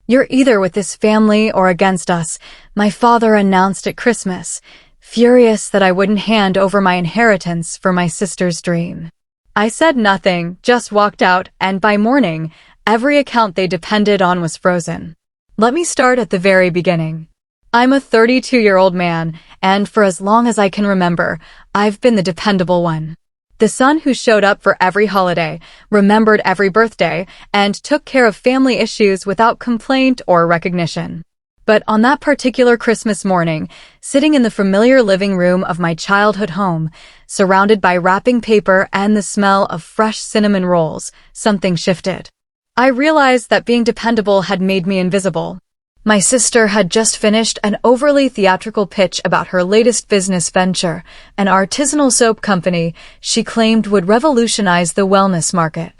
"You're either with this family or against us," my father announced at Christmas, furious that I wouldn't hand over my inheritance for my sister's dream. I said nothing, just walked out, and by morning, every account they depended on was frozen. Let me start at the very beginning. I'm a 32-year-old man, and for as long as I can remember, I've been the dependable one. The son who showed up for every holiday, remembered every birthday, and took care of family issues without complaint or recognition. But on that particular Christmas morning, sitting in the familiar living room of my childhood home, surrounded by wrapping paper and the smell of fresh cinnamon rolls, something shifted. I realized that being dependable had made me invisible. My sister had just finished an overly theatrical pitch about her latest business venture, an artisanal soap company she claimed would revolutionize the wellness market.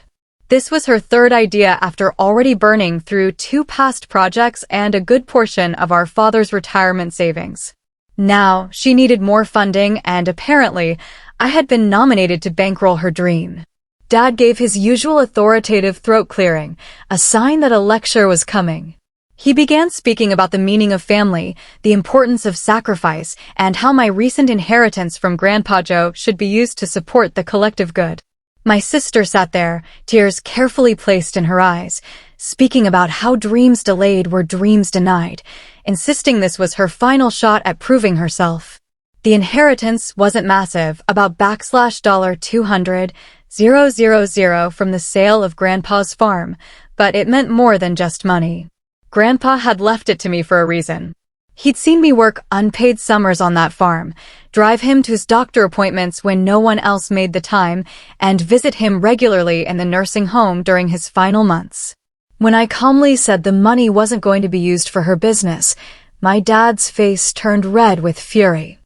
This was her third idea after already burning through 2 past projects and a good portion of our father's retirement savings. Now, she needed more funding, and apparently, I had been nominated to bankroll her dream. Dad gave his usual authoritative throat clearing, a sign that a lecture was coming. He began speaking about the meaning of family, the importance of sacrifice, and how my recent inheritance from Grandpa Joe should be used to support the collective good. My sister sat there, tears carefully placed in her eyes, speaking about how dreams delayed were dreams denied, insisting this was her final shot at proving herself. The inheritance wasn't massive, about $200,000 from the sale of Grandpa's farm, but it meant more than just money. Grandpa had left it to me for a reason. He'd seen me work unpaid summers on that farm, drive him to his doctor appointments when no one else made the time, and visit him regularly in the nursing home during his final months. When I calmly said the money wasn't going to be used for her business, my dad's face turned red with fury.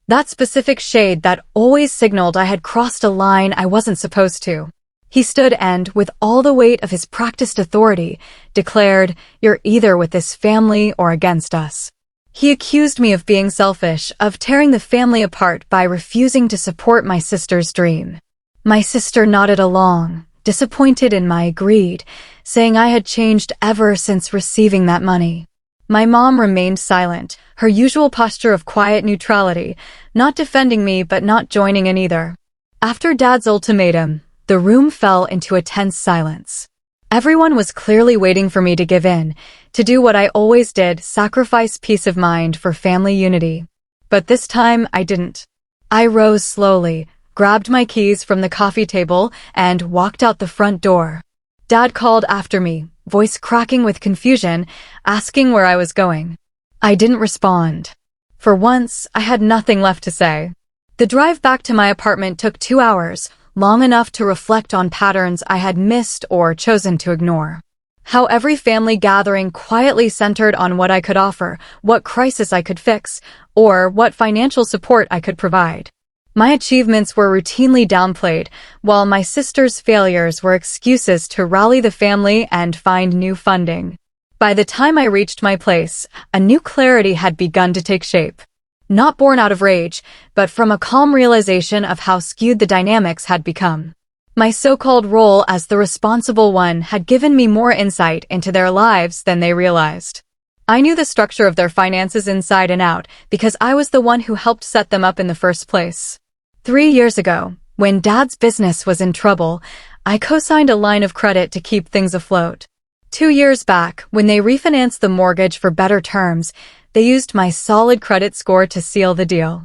That specific shade that always signaled I had crossed a line I wasn't supposed to. He stood and, with all the weight of his practiced authority, declared, "You're either with this family or against us." He accused me of being selfish, of tearing the family apart by refusing to support my sister's dream. My sister nodded along, disappointed in my greed, saying I had changed ever since receiving that money. My mom remained silent, her usual posture of quiet neutrality, not defending me but not joining in either. After Dad's ultimatum, the room fell into a tense silence. Everyone was clearly waiting for me to give in, to do what I always did, sacrifice peace of mind for family unity. But this time, I didn't. I rose slowly, grabbed my keys from the coffee table, and walked out the front door. Dad called after me, voice cracking with confusion, asking where I was going. I didn't respond. For once, I had nothing left to say. The drive back to my apartment took 2 hours, long enough to reflect on patterns I had missed or chosen to ignore. How every family gathering quietly centered on what I could offer, what crisis I could fix, or what financial support I could provide. My achievements were routinely downplayed, while my sister's failures were excuses to rally the family and find new funding. By the time I reached my place, a new clarity had begun to take shape. Not born out of rage, but from a calm realization of how skewed the dynamics had become. My so-called role as the responsible one had given me more insight into their lives than they realized. I knew the structure of their finances inside and out because I was the one who helped set them up in the first place. 3 years ago, when Dad's business was in trouble, I co-signed a line of credit to keep things afloat. 2 years back, when they refinanced the mortgage for better terms, they used my solid credit score to seal the deal.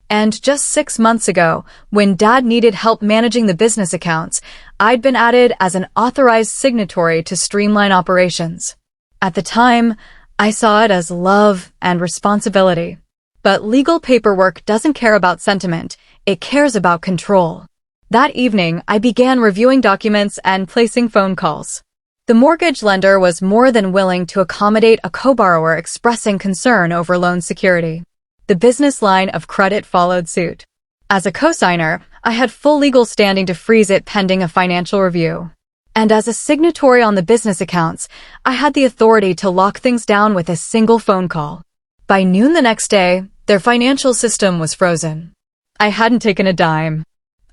And just 6 months ago, when Dad needed help managing the business accounts, I'd been added as an authorized signatory to streamline operations. At the time, I saw it as love and responsibility. But legal paperwork doesn't care about sentiment, it cares about control. That evening, I began reviewing documents and placing phone calls. The mortgage lender was more than willing to accommodate a co-borrower expressing concern over loan security. The business line of credit followed suit. As a co-signer, I had full legal standing to freeze it pending a financial review. And as a signatory on the business accounts, I had the authority to lock things down with a single phone call. By noon the next day, their financial system was frozen. I hadn't taken a dime.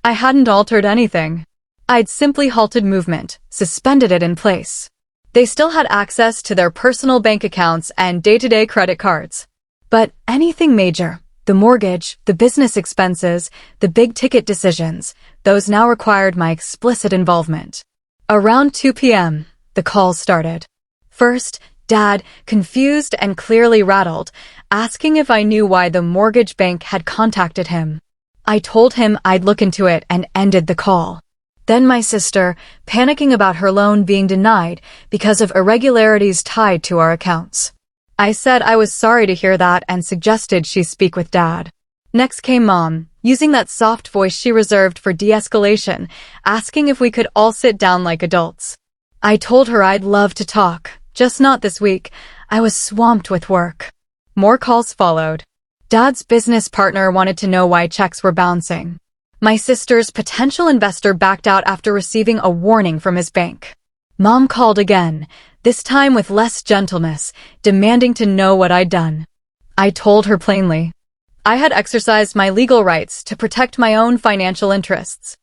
I hadn't altered anything. I'd simply halted movement, suspended it in place. They still had access to their personal bank accounts and day-to-day credit cards. But anything major, the mortgage, the business expenses, the big-ticket decisions, those now required my explicit involvement. Around 2 p.m., the calls started. First, Dad, confused and clearly rattled, asking if I knew why the mortgage bank had contacted him. I told him I'd look into it and ended the call. Then my sister, panicking about her loan being denied because of irregularities tied to our accounts. I said I was sorry to hear that and suggested she speak with Dad. Next came Mom, using that soft voice she reserved for de-escalation, asking if we could all sit down like adults. I told her I'd love to talk, just not this week. I was swamped with work. More calls followed. Dad's business partner wanted to know why checks were bouncing. My sister's potential investor backed out after receiving a warning from his bank. Mom called again, this time with less gentleness, demanding to know what I'd done. I told her plainly. I had exercised my legal rights to protect my own financial interests.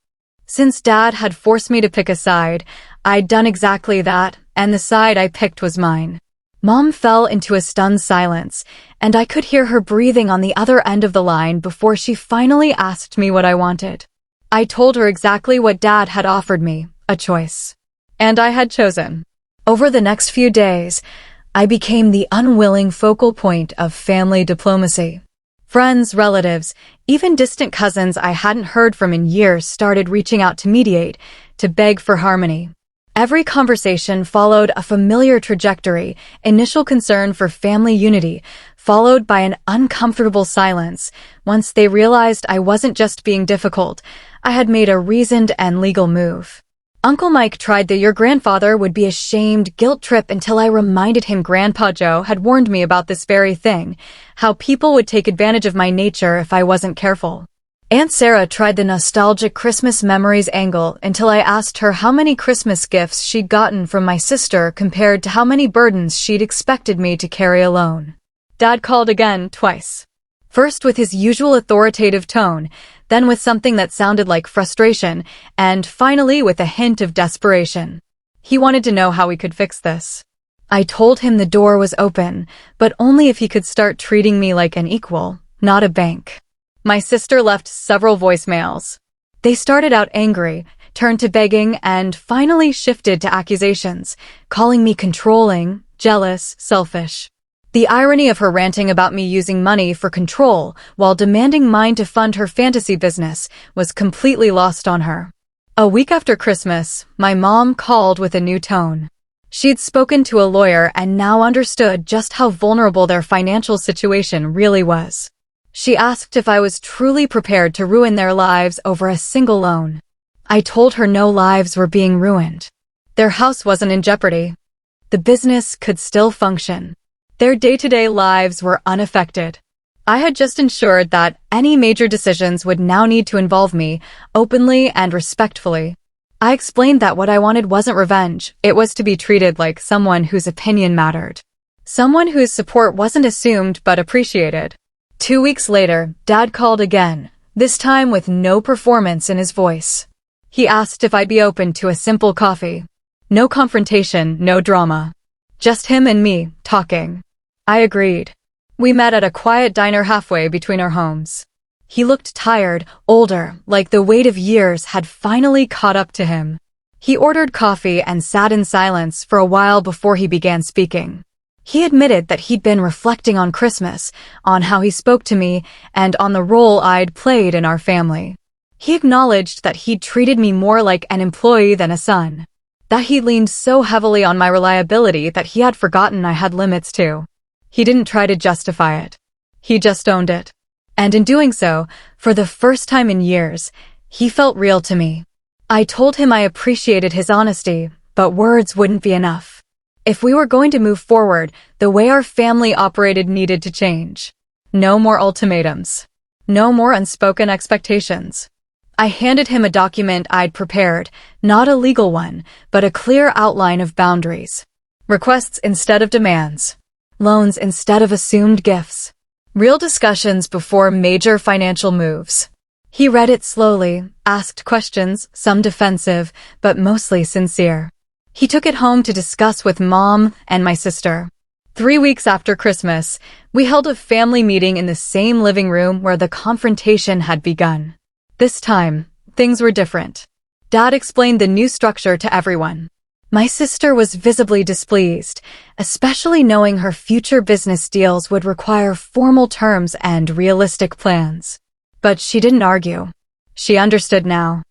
Since Dad had forced me to pick a side, I'd done exactly that, and the side I picked was mine. Mom fell into a stunned silence, and I could hear her breathing on the other end of the line before she finally asked me what I wanted. I told her exactly what Dad had offered me, a choice. And I had chosen. Over the next few days, I became the unwilling focal point of family diplomacy. Friends, relatives, even distant cousins I hadn't heard from in years started reaching out to mediate, to beg for harmony. Every conversation followed a familiar trajectory, initial concern for family unity, followed by an uncomfortable silence. Once they realized I wasn't just being difficult, I had made a reasoned and legal move. Uncle Mike tried the "your grandfather would be ashamed" guilt trip until I reminded him Grandpa Joe had warned me about this very thing, how people would take advantage of my nature if I wasn't careful. Aunt Sarah tried the nostalgic Christmas memories angle until I asked her how many Christmas gifts she'd gotten from my sister compared to how many burdens she'd expected me to carry alone. Dad called again, twice. First with his usual authoritative tone, then with something that sounded like frustration, and finally with a hint of desperation. He wanted to know how we could fix this. I told him the door was open, but only if he could start treating me like an equal, not a bank. My sister left several voicemails. They started out angry, turned to begging, and finally shifted to accusations, calling me controlling, jealous, selfish. The irony of her ranting about me using money for control while demanding mine to fund her fantasy business was completely lost on her. A week after Christmas, my mom called with a new tone. She'd spoken to a lawyer and now understood just how vulnerable their financial situation really was. She asked if I was truly prepared to ruin their lives over a single loan. I told her no lives were being ruined. Their house wasn't in jeopardy. The business could still function. Their day-to-day lives were unaffected. I had just ensured that any major decisions would now need to involve me, openly and respectfully. I explained that what I wanted wasn't revenge, it was to be treated like someone whose opinion mattered. Someone whose support wasn't assumed but appreciated. 2 weeks later, Dad called again, this time with no performance in his voice. He asked if I'd be open to a simple coffee. No confrontation, no drama. Just him and me, talking. I agreed. We met at a quiet diner halfway between our homes. He looked tired, older, like the weight of years had finally caught up to him. He ordered coffee and sat in silence for a while before he began speaking. He admitted that he'd been reflecting on Christmas, on how he spoke to me, and on the role I'd played in our family. He acknowledged that he'd treated me more like an employee than a son. That he leaned so heavily on my reliability that he had forgotten I had limits too. He didn't try to justify it. He just owned it. And in doing so, for the first time in years, he felt real to me. I told him I appreciated his honesty, but words wouldn't be enough. If we were going to move forward, the way our family operated needed to change. No more ultimatums. No more unspoken expectations. I handed him a document I'd prepared, not a legal one, but a clear outline of boundaries. Requests instead of demands. Loans instead of assumed gifts. Real discussions before major financial moves. He read it slowly, asked questions, some defensive, but mostly sincere. He took it home to discuss with Mom and my sister. 3 weeks after Christmas, we held a family meeting in the same living room where the confrontation had begun. This time, things were different. Dad explained the new structure to everyone. My sister was visibly displeased, especially knowing her future business deals would require formal terms and realistic plans. But she didn't argue. She understood now.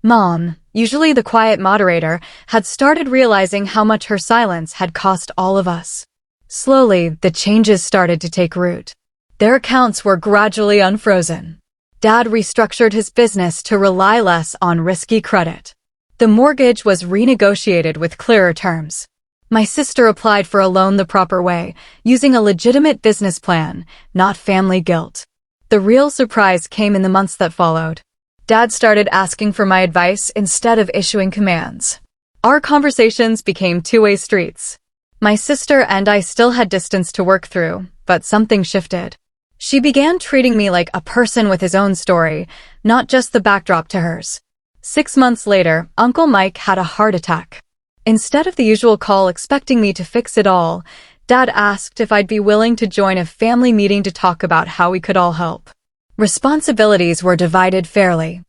Mom, usually the quiet moderator, had started realizing how much her silence had cost all of us. Slowly, the changes started to take root. Their accounts were gradually unfrozen. Dad restructured his business to rely less on risky credit. The mortgage was renegotiated with clearer terms. My sister applied for a loan the proper way, using a legitimate business plan, not family guilt. The real surprise came in the months that followed. Dad started asking for my advice instead of issuing commands. Our conversations became two-way streets. My sister and I still had distance to work through, but something shifted. She began treating me like a person with his own story, not just the backdrop to hers. 6 months later, Uncle Mike had a heart attack. Instead of the usual call expecting me to fix it all, Dad asked if I'd be willing to join a family meeting to talk about how we could all help. Responsibilities were divided fairly.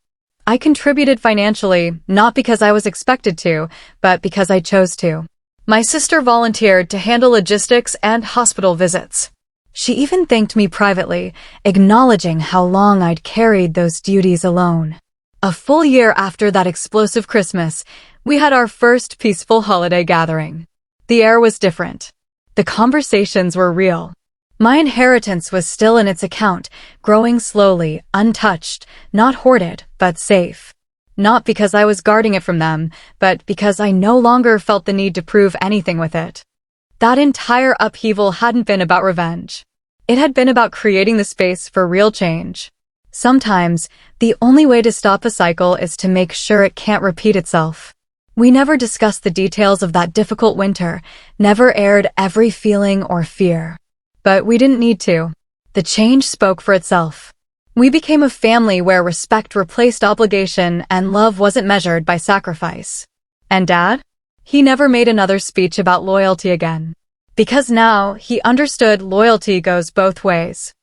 I contributed financially, not because I was expected to, but because I chose to. My sister volunteered to handle logistics and hospital visits. She even thanked me privately, acknowledging how long I'd carried those duties alone. A full year after that explosive Christmas, we had our first peaceful holiday gathering. The air was different. The conversations were real. My inheritance was still in its account, growing slowly, untouched, not hoarded, but safe. Not because I was guarding it from them, but because I no longer felt the need to prove anything with it. That entire upheaval hadn't been about revenge. It had been about creating the space for real change. Sometimes, the only way to stop a cycle is to make sure it can't repeat itself. We never discussed the details of that difficult winter, never aired every feeling or fear. But we didn't need to. The change spoke for itself. We became a family where respect replaced obligation and love wasn't measured by sacrifice. And Dad? He never made another speech about loyalty again. Because now, he understood loyalty goes both ways.